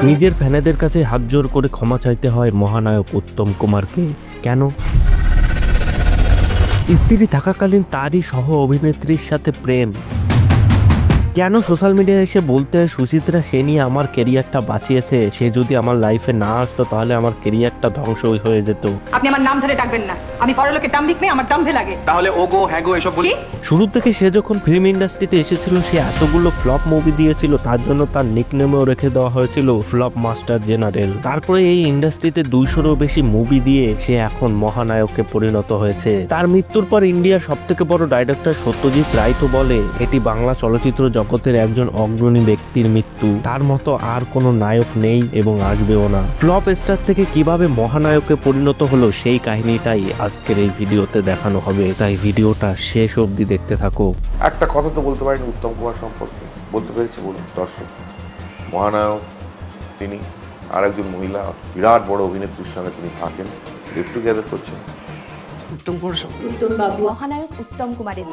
নিজের ফ্যানেদের কাছে হাত জোর করে ক্ষমা চাইতে হয় মহানায়ক উত্তম কুমারকে। কেন? স্ত্রী থাকাকালীন তারই সহ অভিনেত্রীর সাথে প্রেম। কেন সোশ্যাল মিডিয়ায় এসে বলতে হয় সুচিত্রা সেনই আমার ক্যারিয়ারটা বাঁচিয়েছে, সে যদি আমার লাইফে না আসতো তাহলে আমার ক্যারিয়ারটা ধ্বংস হয়ে যেত। আপনি আমার নাম ধরে ডাকবেন না, আমি পরলোকে দাম্ভিক মেয়ে, আমার দাম্ভে লাগে। তাহলে ওগো হ্যাগো এসব বলি? শুরু থেকে সে যখন ফিল্ম ইন্ডাস্ট্রিতে এসেছিল সে এতগুলো ফ্লপ মুভি দিয়েছিল, তার জন্য তার নিকনেমও রেখে দেওয়া হয়েছিল ফ্লপ মাস্টার জেনারেল। তারপরে এই ইন্ডাস্ট্রিতে 200-রও বেশি মুভি দিয়ে সে এখন মহানায়কে পরিণত হয়েছে। তার মৃত্যুর পর ইন্ডিয়ার সবথেকে বড় ডাইরেক্টর সত্যজিৎ রায় তো বলে এটি বাংলা চলচ্চিত্র জগতের একজন অগ্রণী ব্যক্তির মৃত্যু, তার মতো আর কোনো নায়ক নেই এবং আসবেও না। ফ্লপ স্টার থেকে কিভাবে মহানায়কে পরিণত হলো সেই কাহিনীটাই আজকের এই ভিডিওতে দেখানো হবে, তাই ভিডিওটা শেষ অবধি দেখতে থাকো। একটা কথা তো বলতে পারিনি উত্তম কুমার সম্পর্কে, বলতে পেরেছি বলুন দর্শক। মহানায়ক তিনি, আর একজন মহিলা বিরাট বড় অভিনেত্রীর সঙ্গে তিনি থাকেন, গেট টুগেদার করছেন। উত্তম কুমার, উত্তম বাবু, মহানায়ক উত্তম কুমারের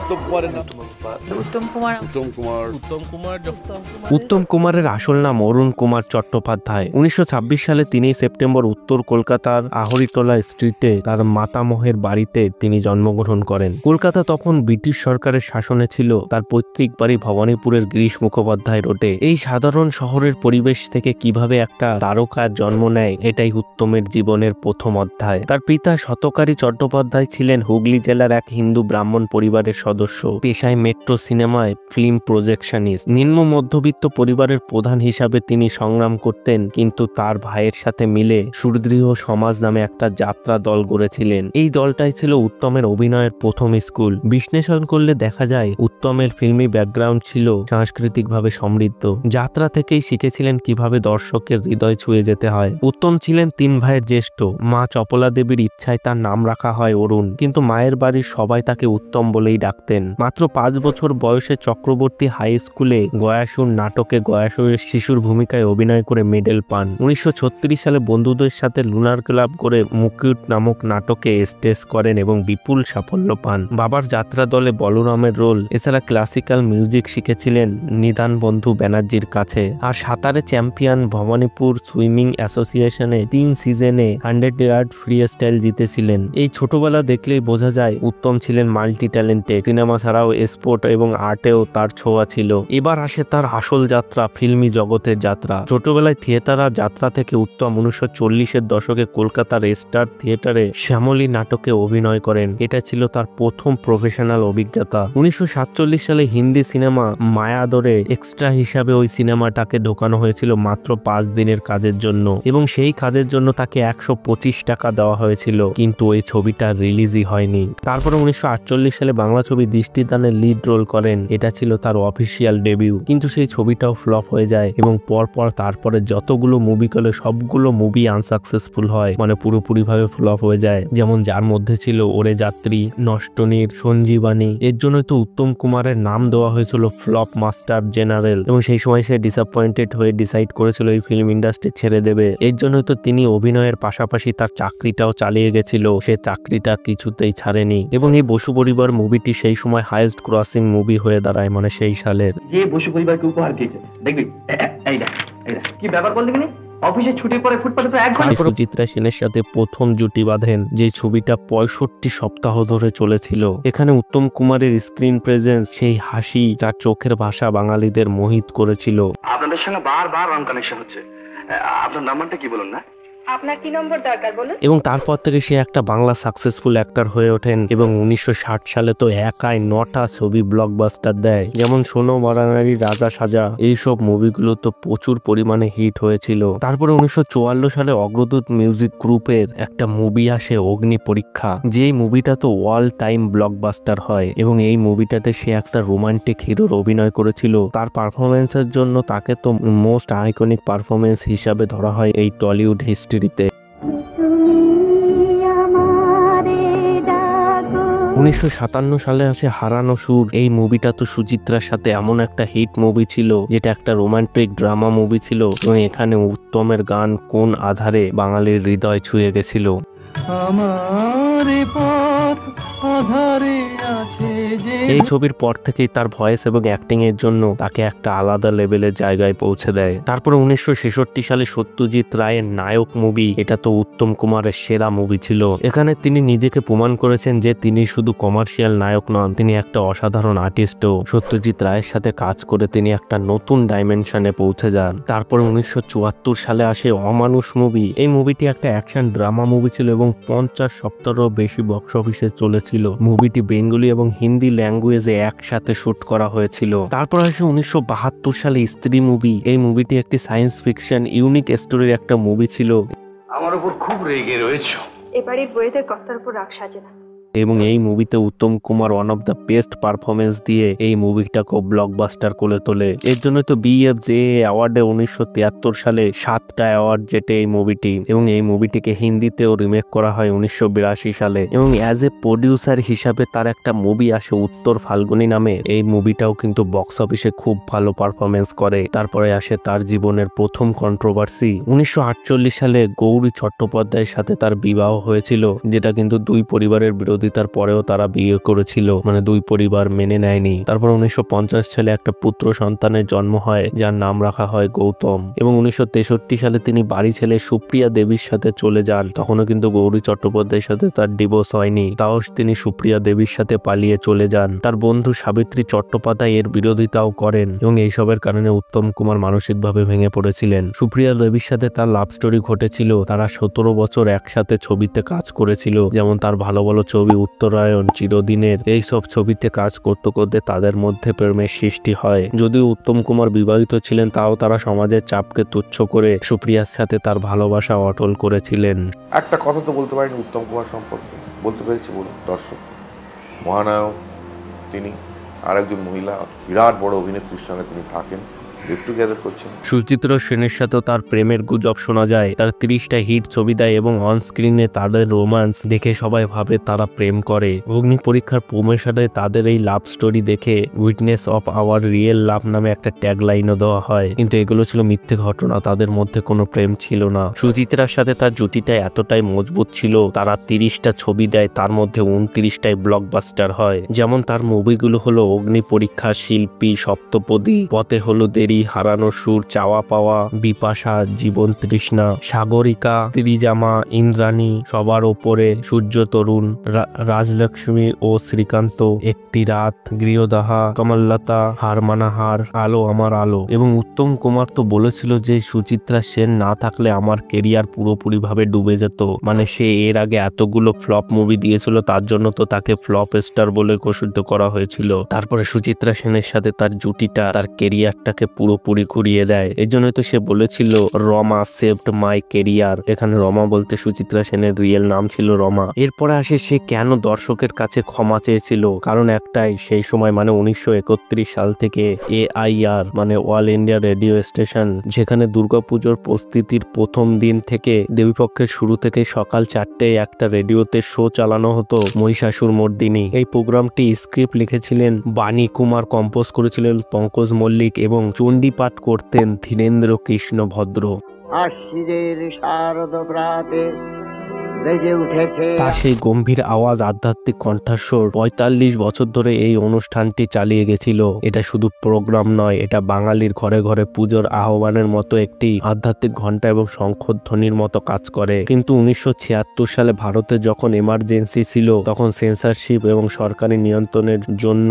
উত্তম কুমারের আসল নাম অরুণ কুমার চট্টোপাধ্যায়। 1926 সালে 3 সেপ্টেম্বর উত্তর কলকাতার আহরিটোলা স্ট্রিটে তার মাতামহের বাড়িতে তিনি জন্মগ্রহণ করেন। কলকাতা তখন ব্রিটিশ সরকারের শাসনে ছিল। তার পৈতৃক বাড়ি ভবানীপুরের গিরিশ মুখোপাধ্যায় রোডে। এই সাধারণ শহরের পরিবেশ থেকে কিভাবে একটা তারকার জন্ম নেয় এটাই উত্তমের জীবনের প্রথম অধ্যায়। তার পিতা শতকারী চট্টোপাধ্যায় ছিলেন হুগলি জেলার এক হিন্দু ব্রাহ্মণ পরিবারের সদস্য, পেশায় মেট্রো সিনেমায় ফিল্ম প্রজেকশনিস্ট। নিম্ন মধ্যবিত্ত পরিবারের প্রধান হিসাবে তিনি সংগ্রাম করতেন, কিন্তু তার ভাইয়ের সাথে মিলে সুদৃঢ় সমাজ নামে একটা যাত্রা দল গড়েছিলেন। এই দলটাই ছিল উত্তমের অভিনয়ের প্রথম স্কুল। বিশ্লেষণ করলে দেখা যায় উত্তমের ফিল্মি ব্যাকগ্রাউন্ড ছিল সাংস্কৃতিকভাবে সমৃদ্ধ। যাত্রা থেকেই শিখেছিলেন কিভাবে দর্শকের হৃদয় ছুঁয়ে যেতে হয়। উত্তম ছিলেন 3 ভাইয়ের জ্যেষ্ঠ। মা চপলা দেবীর ইচ্ছায় তার নাম রাখা হয় অরুণ, কিন্তু মায়ের বাড়ির সবাই তাকে উত্তম বলেই ডাকতেন। মাত্র 5 বছর বয়সে চক্রবর্তী হাই স্কুলে গয়াসুর নাটকে গয়াসুরের শিশুর ভূমিকায় অভিনয় করে মেডেল পান। 1936 সালে বন্ধুদের সাথে লুনার ক্লাব করে মুকুট নামক নাটকে স্টেজ করেন এবং বিপুল সাফল্য পান। বাবার যাত্রা দলে বলরামের রোল, এছাড়া ক্লাসিক্যাল মিউজিক শিখেছিলেন নিদান বন্ধু ব্যানার্জির কাছে। আর সাঁতারে চ্যাম্পিয়ন ভবানীপুর সুইমিং অ্যাসোসিয়েশনে 3 সিজনে 100 ইয়ার্ড ফ্রি স্টাইল জিতেছিলেন। এই ছোটবেলা দেখলেই বোঝা যায় উত্তম ছিলেন মাল্টি ট্যালেন্টেড। সিনেমা ছাড়াও স্পোর্ট এবং আর্টেও তার ছোঁয়া ছিল। এবার আসে তার আসল যাত্রা, ফিল্মি জগতের যাত্রা। ছোটবেলায় থিয়েটার যাত্রা থেকে উত্তম 1940-এর দশকে কলকাতার স্টার থিয়েটারে শ্যামলী নাটকে অভিনয় করেন। এটা ছিল তার প্রথম প্রফেশনাল অভিজ্ঞতা। 1947 সালে হিন্দি সিনেমা মায়াদরে এক্সট্রা হিসাবে ওই সিনেমাটাকে ঢোকানো হয়েছিল মাত্র 5 দিনের কাজের জন্য, এবং সেই কাজের জন্য তাকে 125 টাকা দেওয়া হয়েছিল, কিন্তু ওই ছবিটা রিলিজই হয়নি। তারপরে 1948 সালে বাংলা ছবি দৃষ্টিদানে লিড রোল করেন। এটা ছিল তার অফিসিয়াল ডেবিউ, কিন্তু সেই ছবিটাও ফ্লপ হয়ে যায় এবং পরপর তারপরে যতগুলো মুভি করলে সবগুলো মুভি আনসাকসেসফুল হয়, মানে পুরোপুরি ভাবে ফ্লপ হয়ে যায়। যেমন যার মধ্যে ছিল ওরে যাত্রী, নষ্টনীর, সঞ্জীবানী। এর জন্য তো উত্তম কুমারের নাম দেওয়া হয়েছিল ফ্লপ মাস্টার জেনারেল, এবং সেই সময় সে ডিসঅ্যাপয়েন্টেড হয়ে ডিসাইড করেছিল এই ফিল্ম ইন্ডাস্ট্রি ছেড়ে দেবে। এর জন্য তো তিনি অভিনয়ের পাশাপাশি তার চাকরিটাও চালিয়ে গেছিল। সে চাকরিটা কিছুতেই ছাড়েনি, এবং এই বসু পরিবার মুভিটি সেই সময় হাইয়েস্ট ক্রসিং মুভি হয়ে দাঁড়ায়, মানে সেই সালের। যে বসু পরিবারকে উপহার দিয়েছে দেখবি, এইটা কি ব্যাপার বল দেখিনি? অফিসে ছুটির পরে ফুটপাতে প্রায় 1 ঘন্টা সুচিত্রা সেনের সাথে প্রথম জুটি বাঁধেন, যে ছবিটা 65 সপ্তাহ ধরে চলেছিল। এখানে উত্তম কুমারের স্ক্রিন প্রেজেন্স, সেই হাসি, তার চোখের ভাষা বাঙালিদের মোহিত করেছিল। আপনাদের সঙ্গে বারবার রং কানেকশন হচ্ছে। আপনার নাম্বারটা কি বলুন না? আপনার কি নম্বর দরকার বলুন? এবং তারপর থেকে সে একটা বাংলা সাকসেসফুল অ্যাক্টর হয়ে ওঠেন, এবং 1960 সালে তো একাই 9টা ছবি ব্লকবাস্টার দেয়, যেমন সোনো মারানারি, রাজা সাজা। এইসব মুভিগুলো তো প্রচুর পরিমাণে হিট হয়েছিল। তারপরে 1954 সালে অগ্রদূত মিউজিক গ্রুপের একটা মুভি আসে অগ্নি পরীক্ষা, যেই মুভিটা তো অল টাইম ব্লকবাস্টার হয়, এবং এই মুভিটাতে সে একটা রোমান্টিক হিরোর অভিনয় করেছিল। তার পারফরমেন্সের জন্য তাকে তো মোস্ট আইকনিক পারফরমেন্স হিসাবে ধরা হয় এই টলিউড হিস্ট্রিতে। 1957 সালে আসে হারানো সুর। এই মুভিটা তো সুচিত্রার সাথে এমন একটা হিট মুভি ছিল, যেটা একটা রোমান্টিক ড্রামা মুভি ছিল, এবং এখানে উত্তমের গান কোন আধারে বাঙালির হৃদয় ছুঁয়ে গেছিল। আমার পথ আধারে আছে এই ছবির পর থেকেই তার ভয়েস এবং অ্যাক্টিং এর জন্য তাকে একটা আলাদা লেভেলের জায়গায় পৌঁছে দেয়। তারপরে 1966 সালে সত্যজিৎ রায়ের নায়ক মুভি, এটা তো উত্তম কুমারের সেরা মুভি ছিল। এখানে তিনি নিজেকে প্রমাণ করেছেন যে তিনি শুধু কমার্শিয়াল নায়ক নন, তিনি একটা অসাধারণ আর্টিস্টও। সত্যজিৎ রায়ের সাথে কাজ করে তিনি একটা নতুন ডাইমেনশনে পৌঁছে যান। তারপরে 1974 সালে আসে অমানুষ মুভি। এই মুভিটি একটা অ্যাকশন ড্রামা মুভি ছিল এবং 50 সপ্তাহেরও বেশি বক্স অফিসে চলেছিল। মুভিটি বেঙ্গলি এবং হিন্দি ল্যাঙ্গুয়েজে একসাথে শুট করা হয়েছিল। তারপর আসে 1972 সালে স্ত্রী মুভি। এই মুভিটি একটি সায়েন্স ফিকশন ইউনিক স্টোরির একটা মুভি ছিল। আমার উপর খুব রেগে রয়েছে। এবারের বইয়েদের কর্তার উপর রাগ সাজে না। এবং এই মুভিতে Uttam Kumar one of the best performance দিয়ে এই মুভিটাকে ব্লকবাস্টার করে তোলে। এর জন্য তো BFJA অ্যাওয়ার্ডে 1973 সালে 7টা অ্যাওয়ার্ড জেতে এই মুভিটি, এবং এই মুভিটিকে হিন্দিতেও রিমেক করা হয় 1982 সালে। এবং অ্যাজ এ প্রডিউসার হিসাবে তার একটা মুভি আসে উত্তর ফাল্গুনী নামে। এই মুভিটাও কিন্তু বক্স অফিসে খুব ভালো পারফরমেন্স করে। তারপরে আসে তার জীবনের প্রথম কন্ট্রোভার্সি। 1948 সালে গৌরী চট্টোপাধ্যায়ের সাথে তার বিবাহ হয়েছিল, যেটা কিন্তু দুই পরিবারের বিরোধিতার পরেও তারা বিয়ে করেছিল, মানে দুই পরিবার মেনে নেয়নি। তারপর 1950 সালে একটা পুত্র সন্তানের জন্ম হয়, যার নাম রাখা হয় গৌতম। এবং 1963 সালে তিনি বাড়ি ছেলে সুপ্রিয়া দেবীর সাথে চলে যান। তখনও কিন্তু গৌরী চট্টোপাধ্যায়ের সাথে তার ডিভোর্স হয়নি, তাও তিনি সুপ্রিয়া দেবীর সাথে পালিয়ে চলে যান। তার বন্ধু সাবিত্রী চট্টোপাধ্যায় এর বিরোধিতাও করেন, এবং এইসবের কারণে উত্তম কুমার মানসিকভাবে ভেঙে পড়েছিলেন। সুপ্রিয়া দেবীর সাথে তার লাভ স্টোরি ঘটেছিল। তারা 17 বছর একসাথে ছবিতে কাজ করেছিল, যেমন তার ভালো ভালো ছবি উত্তরায়ণ, চিরদিনের, এইসব ছবিতে কাজ করতে করতে তাদের মধ্যে প্রেমের সৃষ্টি হয়। যদিও উত্তম কুমার বিবাহিত ছিলেন, তাও তারা সমাজের চাপকে তুচ্ছ করে সুপ্রিয়ার সাথে তার ভালোবাসা অটল করেছিলেন। একটা কথা তো বলতে পারেন উত্তম কুমার সম্পর্কে, বলতে পেরেছি বলুন দর্শক। মহানায়ক তিনি, আর একজন মহিলা বিরাট বড় অভিনেত্রীর সঙ্গে তিনি থাকেন, লিভ টুগেদার করছেন। সুচিত্রা সেনের সাথেও তার প্রেমের গুজব শোনা যায়। তার 30টা হিট ছবি দেয় এবং অন স্ক্রিনে তাদের রোমান্স দেখে সবাই ভাবে তারা প্রেম করে। অগ্নি পরীক্ষার প্রমোশনে তাদের এই লাভ স্টোরি দেখে witness of our real love নামে একটা ট্যাগ লাইনও দেওয়া হয়, কিন্তু এগুলো ছিল মিথ্যে ঘটনা, তাদের মধ্যে কোনো প্রেম ছিল না। সুচিত্রার সাথে তার জুটিটা এতটাই মজবুত ছিল, তারা 30টা ছবি দেয়, তার মধ্যে 29টাই ব্লকবাস্টার হয়। যেমন তার মুভিগুলো হলো অগ্নি পরীক্ষা, শিল্পী, সপ্তপদী, পথে হলো দেরি, হারানো সুর, চাওয়া পাওয়া, বিপাশা, জীবন তৃষ্ণা, সাগরিকা, ত্রিজামা, ইন্দ্রাণী, সবার ওপরে, সূর্য তরুণ, রাজলক্ষ্মী ও শ্রীকান্ত, একটি রাত, গৃহদাহা, কমললতা, হার মানাহার, আলো আমার আলো। এবং উত্তম কুমার তো বলেছিল যে সুচিত্রা সেন না থাকলে আমার কেরিয়ার পুরোপুরি ভাবে ডুবে যেত। মানে সে এর আগে এতগুলো ফ্লপ মুভি দিয়েছিল, তার জন্য তো তাকে ফ্লপ স্টার বলে ঘোষিত করা হয়েছিল। তারপরে সুচিত্রা সেনের সাথে তার জুটিটা তার কেরিয়ারটাকে পুরোপুরি ঘুরিয়ে দেয়। এই জন্য তো সে বলেছিল রমা সেভড মাই কেরিয়ার। এখানে রমা বলতে সুচিত্রা সেনের রিয়েল নাম ছিল রমা। এরপরে আসে সে কেন দর্শকের কাছে ক্ষমা চেয়েছিল, কারণ একটাই, সেই সময় মানে 1931 সাল থেকে AIR মানে অল ইন্ডিয়া রেডিও স্টেশন, যেখানে দুর্গাপুজোর প্রস্তুতির প্রথম দিন থেকে দেবীপক্ষের শুরু থেকে সকাল 4টায় একটা রেডিওতে শো চালানো হতো, মহিষাসুর মর্দিনী। এই প্রোগ্রামটি স্ক্রিপ্ট লিখেছিলেন বাণী কুমার, কম্পোজ করেছিলেন পঙ্কজ মল্লিক এবং চণ্ডীপাঠ করতেন ধীরেন্দ্র কৃষ্ণ ভদ্র। আশ্বিরের শারদ প্রাতে বেজে উঠেছে তার সেই গম্ভীর আওয়াজ, আধ্যাত্মিক কণ্ঠস্বর 45 বছর ধরে এই অনুষ্ঠানটি চালিয়ে গেছিল। এটা শুধু প্রোগ্রাম নয়, এটা বাঙালির ঘরে ঘরে পুজোর আহ্বানের মতো একটি আধ্যাত্মিক ঘণ্টা এবং শঙ্খধ্বনির মতো কাজ করে। কিন্তু 1976 সালে ভারতে যখন এমার্জেন্সি ছিল, তখন সেন্সরশিপ এবং সরকারি নিয়ন্ত্রণের জন্য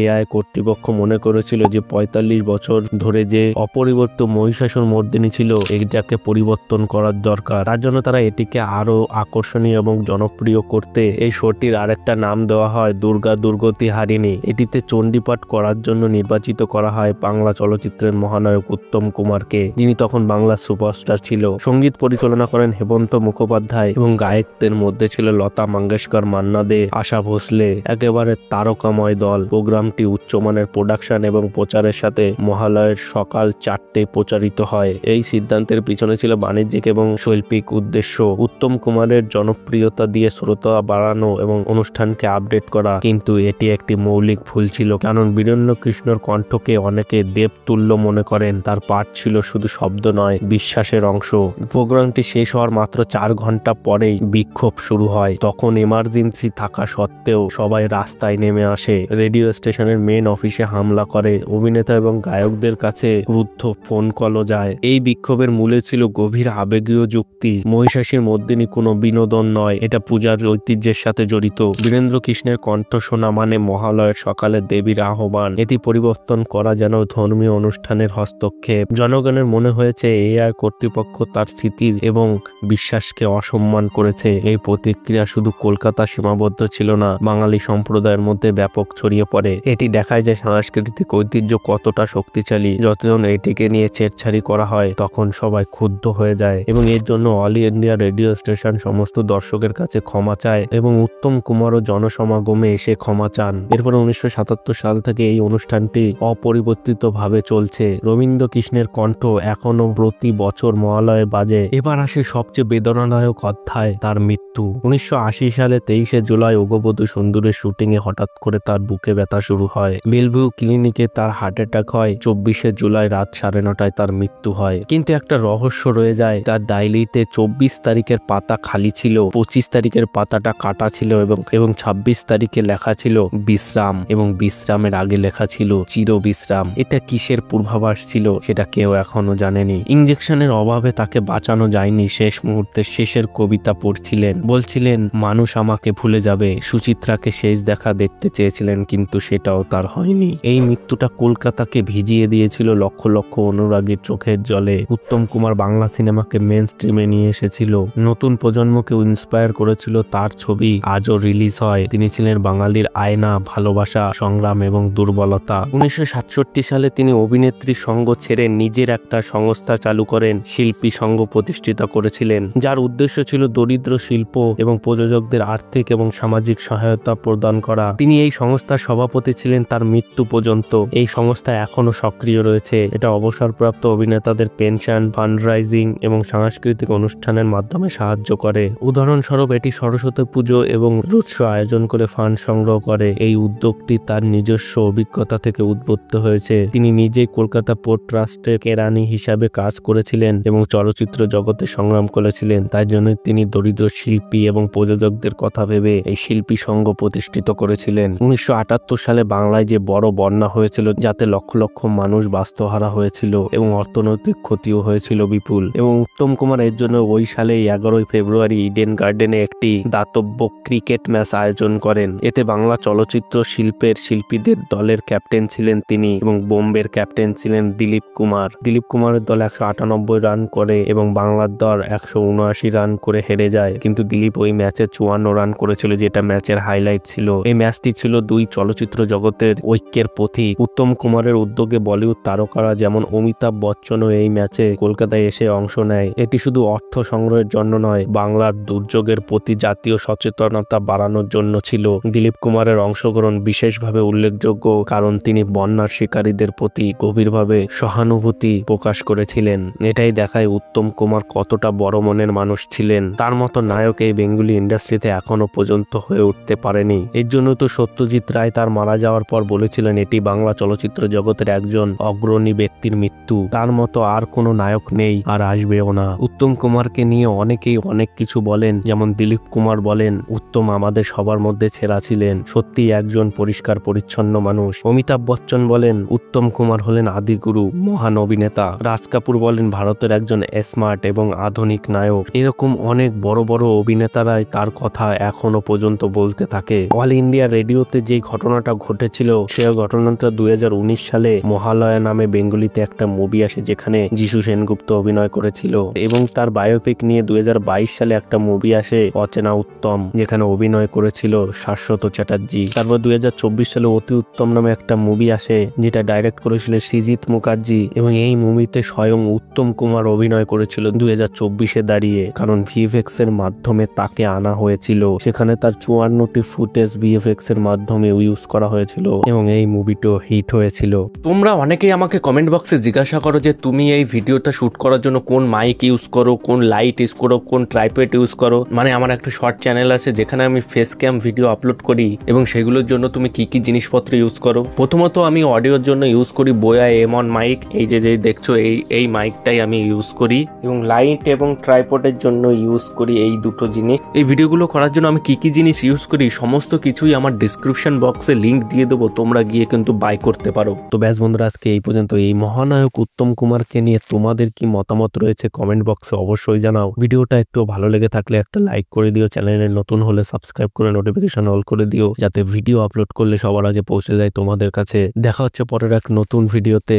AI কর্তৃপক্ষ মনে করেছিল যে 45 বছর ধরে যে অপরিবর্তিত মহিষাসুর মর্দিনী ছিল, এটাকে পরিবর্তন করার দরকার। তার জন্য তারা এটিকে আরো আকর্ষণীয় এবং জনপ্রিয় করতে এই শোটির আরেকটা নাম দেওয়া হয় দুর্গা দুর্গতি হারিণী। এটিতে চণ্ডীপাঠ করার জন্য নির্বাচিত করা হয় বাংলা চলচ্চিত্রের মহানায়ক উত্তম কুমারকে, যিনি তখন বাংলার সুপারস্টার ছিল। সঙ্গীত পরিচালনা করেন হেমন্ত মুখোপাধ্যায় এবং গায়কদের মধ্যে ছিল লতা মঙ্গেশকর, মান্না দে, আশা ভোসলে, একেবারে তারকাময় দল। প্রোগ্রামটি উচ্চমানের প্রোডাকশন এবং প্রচারের সাথে মহালয়ের সকাল 4টায় প্রচারিত হয়। এই সিদ্ধান্তের পিছনে ছিল বাণিজ্যিক এবং শৈল্পিক উদ্দেশ্য। উত্তম কুমারের অনুষ্ঠানের জনপ্রিয়তা দিয়ে শ্রোতা বাড়ানো এবং অনুষ্ঠানকে আপডেট করা, কিন্তু এটি একটি মৌলিক ভুল ছিল। কারণ বীরেন্দ্রকৃষ্ণর কণ্ঠকে অনেকে দেবতুল্য মনে করেন। তার পাঠ ছিল শুধু শব্দ নয়, বিশ্বাসের অংশ। প্রোগ্রামটি শেষ হওয়ার মাত্র 4 ঘন্টা পরেই বিক্ষোভ শুরু হয়। তখন এমার্জেন্সি থাকা সত্ত্বেও সবাই রাস্তায় নেমে আসে, রেডিও স্টেশনের মেন অফিসে হামলা করে, অভিনেতা এবং গায়কদের কাছে রুদ্ধ ফোন কলও যায়। এই বিক্ষোভের মূলে ছিল গভীর আবেগীয় যুক্তি। মহিষাসীর মর্দিনী কোনো বিনোদন নয়, এটা পূজার ঐতিহ্যের সাথে জড়িত। বীরেন্দ্রকৃষ্ণের কণ্ঠ শোনা মানে মহালয়ের সকালে দেবীর আহ্বান। এটি পরিবর্তন করা যেন ধর্মীয় অনুষ্ঠানের হস্তক্ষেপ। জনগণের মনে হয়েছে এআই কর্তৃপক্ষ তার স্মৃতির এবং বিশ্বাসকে অসম্মান করেছে। এই প্রতিক্রিয়া শুধু কলকাতা সীমাবদ্ধ ছিল না, বাঙালি সম্প্রদায়ের মধ্যে ব্যাপক ছড়িয়ে পড়ে। এটি দেখায় যে সাংস্কৃতিক ঐতিহ্য কতটা শক্তিশালী। যতজন এটিকে নিয়ে ছেড়ছাড়ি করা হয় তখন সবাই ক্ষুব্ধ হয়ে যায় এবং এর জন্য অল ইন্ডিয়া রেডিও স্টেশন সমস্ত দর্শকের কাছে ক্ষমা চায় এবং উত্তম কুমারও জনসমাগমে এসে ক্ষমা চান। এরপর 1977 সাল থেকে এই অনুষ্ঠানটি অপরিবর্তিতভাবে চলছে। রবীন্দ্রকৃষ্ণের কণ্ঠ এখনো প্রতি বছর মহালয়ে বাজে। এবার আসে সবচেয়ে বেদনাদায়ক অধ্যায়, তার মৃত্যু। 1980 সালে 23শে জুলাই অগবধূ সুন্দরের শুটিংয়ে হঠাৎ করে তার বুকে ব্যথা শুরু হয়। বেলভিউ ক্লিনিকে তার হার্ট অ্যাটাক হয়। 24শে জুলাই রাত 9:30টায় তার মৃত্যু হয়। কিন্তু একটা রহস্য রয়ে যায়, তার ডায়েরিতে 24 তারিখের পাতা খালি ছিল, 25 তারিখের পাতাটা কাটা ছিল এবং 26 তারিখে লেখা ছিল বিশ্রাম এবং বিশ্রামের আগে লেখা ছিল চির বিশ্রাম। এটা কিসের পূর্বাভাস ছিল সেটা কেউ এখনো জানেনি। ইঞ্জেকশনের অভাবে তাকে বাঁচানো যায়নি। শেষ মুহূর্তে শেষের কবিতা পড়ছিলেন, বলছিলেন মানুষ আমাকে ভুলে যাবে। সুচিত্রাকে শেষ দেখা দেখতে চেয়েছিলেন, কিন্তু সেটাও তার হয়নি। এই মৃত্যুটা কলকাতাকে ভিজিয়ে দিয়েছিল লক্ষ লক্ষ অনুরাগীর চোখের জলে। উত্তম কুমার বাংলা সিনেমাকে মেন স্ট্রিমে নিয়ে এসেছিল, নতুন প্রজন্মকে ইন্সপায়ার করেছিল। তার ছবি আজও রিলিজ হয়। তিনি ছিলেন বাঙালির আয়না, ভালোবাসা, সংগ্রাম এবং দুর্বলতা। 1967 সালে তিনি অভিনেত্রী সঙ্গ ছেড়ে নিজের একটা সংস্থা চালু করেন, শিল্পী সংঘ প্রতিষ্ঠিত করেছিলেন, যার উদ্দেশ্য ছিল দরিদ্র শিল্প এবং প্রযোজকদের আর্থিক এবং সামাজিক সহায়তা প্রদান করা। তিনি এই সংস্থার সভাপতি ছিলেন তার মৃত্যু পর্যন্ত। এই সংস্থা এখনো সক্রিয় রয়েছে। এটা অবসরপ্রাপ্ত অভিনেতাদের পেনশন, ফান্ডরাইজিং এবং সাংস্কৃতিক অনুষ্ঠানের মাধ্যমে সাহায্য করে। উদাহরণস্বরূপ এটি সরস্বতী পুজো এবং উৎসব আয়োজন করে ফান্ড সংগ্রহ করে। এই উদ্যোগটি তার নিজস্ব অভিজ্ঞতা থেকে উদ্বুদ্ধ হয়েছে। তিনি নিজেই কলকাতা পোর্ট ট্রাস্টের কেরানি হিসাবে কাজ করেছিলেন এবং চলচ্চিত্র জগতে সংগ্রাম করেছিলেন। তাই জন্য তিনি দরিদ্র শিল্পী এবং প্রযোজকদের কথা ভেবে এই শিল্পী সংঘ প্রতিষ্ঠিত করেছিলেন। 1978 সালে বাংলায় যে বড় বন্যা হয়েছিল, যাতে লক্ষ লক্ষ মানুষ বাস্তুহারা হয়েছিল এবং অর্থনৈতিক ক্ষতিও হয়েছিল বিপুল, এবং উত্তম কুমার এর জন্য ওই সালে 11 ফেব্রুয়ারি ইডেন গার্ডেনে একটি দাতব্য ক্রিকেট ম্যাচ আয়োজন করেন। এতে বাংলা চলচ্চিত্র শিল্পের শিল্পীদের দলের ক্যাপ্টেন ছিলেন তিনি এবং বোম্বের ক্যাপ্টেন ছিলেন দিলীপ কুমার। দিলীপ কুমারের দল 198 রান করে এবং বাংলার দল 179 রান করে হেরে যায়, কিন্তু দিলীপ ওই ম্যাচে 54 রান করেছিল, যেটা ম্যাচের হাইলাইট ছিল। এই ম্যাচটি ছিল দুই চলচ্চিত্র জগতের ঐক্যের প্রতীক। উত্তম কুমারের উদ্যোগে বলিউড তারকারা যেমন অমিতাভ বচ্চনও এই ম্যাচে কলকাতায় এসে অংশ নেয়। এটি শুধু অর্থ সংগ্রহের জন্য নয়, বাংলার দুর্যোগের প্রতি জাতীয় সচেতনতা বাড়ানোর জন্য ছিল। দিলীপ কুমারের অংশগ্রহণ বিশেষভাবে উল্লেখযোগ্য কারণ তিনি বন্যার শিকারীদের প্রতি গভীরভাবে সহানুভূতি প্রকাশ করেছিলেন। এটাই দেখায় উত্তম কুমার কতটা বড় মনের মানুষ ছিলেন। তার মতো নায়ক এই বেঙ্গলি ইন্ডাস্ট্রিতে এখনো পর্যন্ত হয়ে উঠতে পারেনি। এর জন্য তো সত্যজিৎ রায় তার মারা যাওয়ার পর বলেছিলেন এটি বাংলা চলচ্চিত্র জগতের একজন অগ্রণী ব্যক্তির মৃত্যু। তার মতো আর কোনো নায়ক নেই আর আসবেও না। উত্তম কুমারকে নিয়ে অনেকেই অনেক কিছু বলেন, যেমন দিলীপ কুমার বলেন উত্তম আমাদের সবার মধ্যে সেরা ছিলেন, সত্যি একজন পরিষ্কার পরিচ্ছন্ন মানুষ। অমিতাভ বচ্চন বলেন উত্তম কুমার হলেন আদিগুরু, মহান অভিনেতা। রাজ কাপুর বলেন ভারতের একজন স্মার্ট এবং আধুনিক নায়ক। এরকম অনেক বড় বড় অভিনেতারাই তার কথা এখনো পর্যন্ত বলতে থাকে। অল ইন্ডিয়া রেডিওতে যে ঘটনাটা ঘটেছিল সে ঘটনাটা 2019 সালে মহালয়া নামে বেঙ্গলিতে একটা মুভি আসে, যেখানে যিশু সেনগুপ্ত অভিনয় করেছিল, এবং তার বায়োপিক নিয়ে 2022 সালে একটা মুভি আসে অচেনা উত্তম, যেখানে অভিনয় করেছিল শাশ্বত চ্যাটার্জি। তারপর 2024 সালে অতি উত্তম নামে একটা মুভি আসে, যেটা ডাইরেক্ট করেছিল সৃজিত মুখার্জি, এবং এই মুভিতে স্বয়ং উত্তম কুমার অভিনয় করেছিল 2024-এ দাঁড়িয়ে, কারণ ভিএফএক্স এর মাধ্যমে তাকে আনা হয়েছিল। সেখানে তার 54টি ফুটেজ ভিএফএক্স এর মাধ্যমে ইউজ করা হয়েছিল এবং এই মুভিটাও হিট হয়েছিল। তোমরা অনেকেই আমাকে কমেন্ট বক্সে জিজ্ঞাসা করো যে তুমি এই ভিডিওটা শুট করার জন্য কোন মাইক ইউজ করো, কোন লাইট ইউজ করো, কোন ট্রাইপড ক্যাপকাট ইউজ করো, মানে আমার একটা শর্ট চ্যানেল আছে যেখানে আমি ফেস ক্যাম ভিডিও আপলোড করি, এবং সেগুলোর জন্য তুমি কি কি জিনিসপত্র ইউজ করো। প্রথমত আমি অডিওর জন্য ইউজ করি বোয়া M1 মাইক, এই যে দেখছো এই মাইকটাই আমি ইউজ করি, এবং লাইট এবং ট্রাইপডের জন্য ইউজ করি এই দুটো জিনিস। এই ভিডিওগুলো করার জন্য আমি কি কি জিনিস ইউজ করি সমস্ত কিছুই আমার ডিসক্রিপশন বক্সে লিংক দিয়ে দেবো, তোমরা গিয়ে কিন্তু বাই করতে পারো। তো ব্যাস বন্ধুরা, আজকে এই পর্যন্ত। এই মহানায়ক উত্তম কুমারকে নিয়ে তোমাদের কি মতামত রয়েছে কমেন্ট বক্সে অবশ্যই জানাও। ভিডিওটা একটু ভালো লেগে থাকলে একটা লাইক করে দিও, চ্যানেলে নতুন হলে সাবস্ক্রাইব করে নোটিফিকেশন অল করে দিও, যাতে ভিডিও আপলোড করলে সবার আগে পৌঁছে যায় তোমাদের কাছে। দেখা হচ্ছে পরের এক নতুন ভিডিওতে।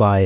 বাই।